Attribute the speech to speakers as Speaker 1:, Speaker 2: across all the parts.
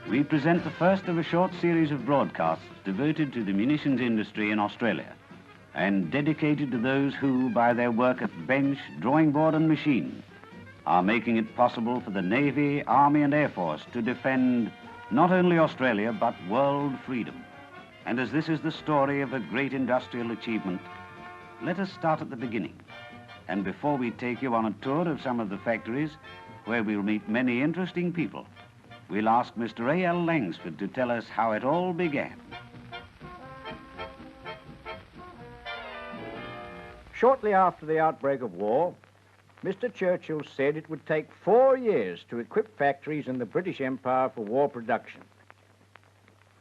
Speaker 1: We present the first of a short series of broadcasts devoted to the munitions industry in Australia and dedicated to those who, by their work at bench, drawing board and machine, are making it possible for the Navy, Army and Air Force to defend not only Australia but world freedom. And as this is the story of a great industrial achievement, let us start at the beginning. And before we take you on a tour of some of the factories where we'll meet many interesting people, we'll ask Mr. A.L. Langsford to tell us how it all began.
Speaker 2: Shortly after the outbreak of war, Mr. Churchill said it would take 4 years to equip factories in the British Empire for war production.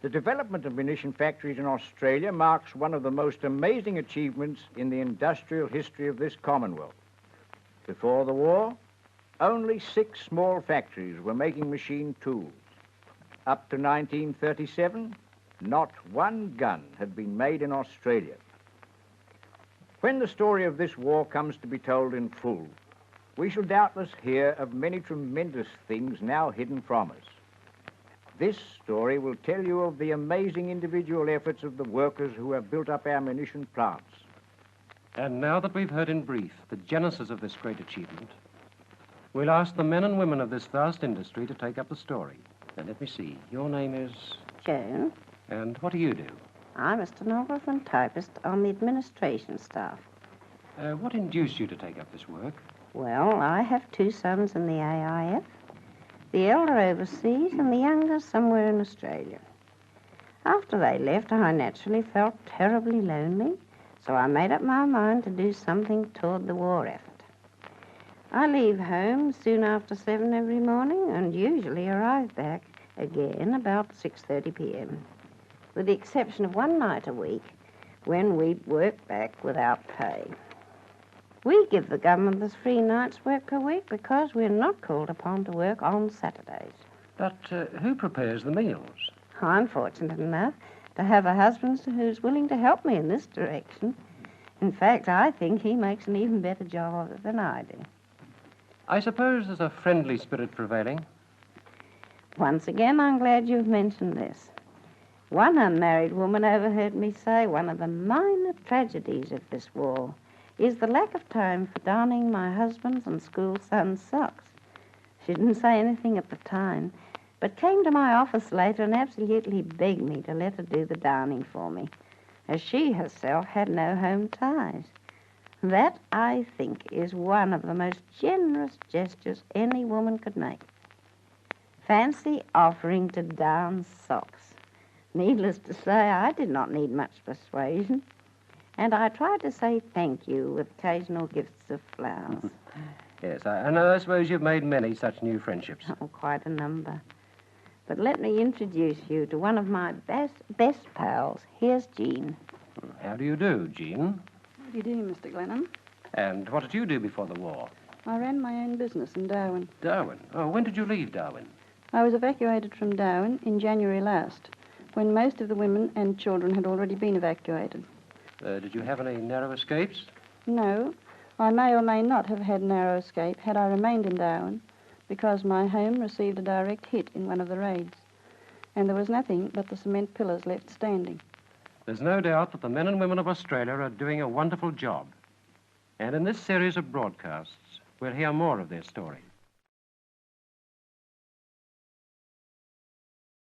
Speaker 2: The development of munition factories in Australia marks one of the most amazing achievements in the industrial history of this Commonwealth. Before the war, only 6 small factories were making machine tools. Up to 1937, not one gun had been made in Australia. When the story of this war comes to be told in full, we shall doubtless hear of many tremendous things now hidden from us. This story will tell you of the amazing individual efforts of the workers who have built up our munition plants.
Speaker 3: And now that we've heard in brief the genesis of this great achievement, we'll ask the men and women of this vast industry to take up the story. Now, let me see. Your name is?
Speaker 4: Joan.
Speaker 3: And what do you do?
Speaker 4: I'm a stenographer and typist on the administration staff.
Speaker 3: What induced you to take up this work?
Speaker 4: Well, I have 2 sons in the AIF, the elder overseas and the younger somewhere in Australia. After they left, I naturally felt terribly lonely, so I made up my mind to do something toward the war effort. I leave home soon after 7 every morning and usually arrive back again about 6:30 p.m., with the exception of one night a week when we work back without pay. We give the government the 3 nights' work per week because we're not called upon to work on Saturdays.
Speaker 3: But who prepares the meals?
Speaker 4: I'm fortunate enough to have a husband who's willing to help me in this direction. In fact, I think he makes an even better job of it than I do.
Speaker 3: I suppose there's a friendly spirit prevailing.
Speaker 4: Once again, I'm glad you've mentioned this. One unmarried woman overheard me say one of the minor tragedies of this war is the lack of time for darning my husband's and school son's socks. She didn't say anything at the time, but came to my office later and absolutely begged me to let her do the darning for me, as she herself had no home ties. That, I think, is one of the most generous gestures any woman could make. Fancy offering to darn socks. Needless to say, I did not need much persuasion, and I tried to say thank you with occasional gifts of flowers.
Speaker 3: Yes, and I suppose you've made many such new friendships.
Speaker 4: Oh, quite a number. But let me introduce you to one of my best pals. Here's Jean.
Speaker 3: How do you do, Jean?
Speaker 5: How do you do, Mr. Glenham?
Speaker 3: And what did you do before the war?
Speaker 5: I ran my own business in Darwin.
Speaker 3: Darwin? Oh, when did you leave Darwin?
Speaker 5: I was evacuated from Darwin in January last, when most of the women and children had already been evacuated.
Speaker 3: Did you have any narrow escapes?
Speaker 5: No, I may or may not have had narrow escape had I remained in Darwin, because my home received a direct hit in one of the raids, and there was nothing but the cement pillars left standing.
Speaker 3: There's no doubt that the men and women of Australia are doing a wonderful job. And in this series of broadcasts, we'll hear more of their stories.